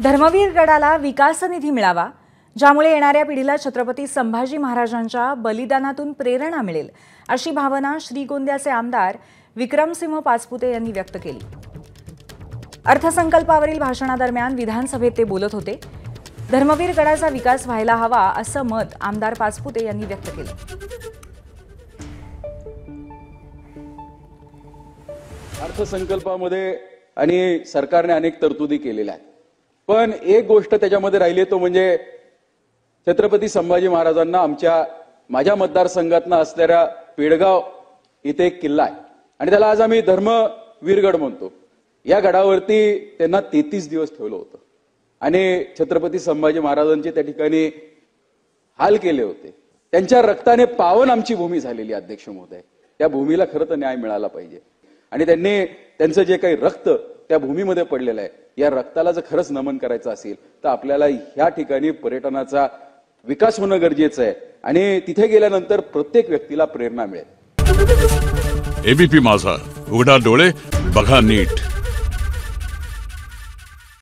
धर्मवीर गडाला विकास निधी मिळावा, ज्यामुळे येणाऱ्या पिढीला छत्रपती संभाजी महाराजांच्या बलिदानातून प्रेरणा मिळेल, अशी भावना श्रीगोंद्याचे आमदार विक्रमसिंह पाचपुते यांनी व्यक्त केली। अर्थसंकल्पावरील भाषणादरम्यान विधानसभेत ते बोलत होते। धर्मवीर गडाचा विकास व्हायला हवा असं मत आमदार पाचपुते यांनी व्यक्त केलं। अर्थसंकल्पामध्ये आणि सरकारने अनेक तरतुदी केलेल्या आहेत, पण एक गोष्ट त्याच्यामध्ये राहिली तो म्हणजे छत्रपती संभाजी महाराजांना माझ्या मतदारसंघातनं असलेल्या पेडगाव इथे एक किल्ला आहे आणि त्याला आज आम्ही धर्मवीरगड म्हणतो। या गडावरती त्यांना 33 दिवस ठेवलं होतं आणि छत्रपती संभाजी महाराजांचे त्या ठिकाणी हाल केले होते। त्यांच्या रक्ताने पावन आमची भूमी झालेली अध्यक्ष महोदय, त्या भूमीला खरं तर न्याय मिळाला पाहिजे आणि त्यांचं जे काही रक्त त्या भूमीमध्ये पडलेलं आहे, या रक्ताला जर खरंच नमन करायचं असेल तर आपल्याला ह्या ठिकाणी पर्यटनाचा विकास होणं गरजेचं आहे आणि तिथे गेल्यानंतर प्रत्येक व्यक्तीला प्रेरणा मिळेल। एबीपी माझा, उघडा डोळे बघा नीट।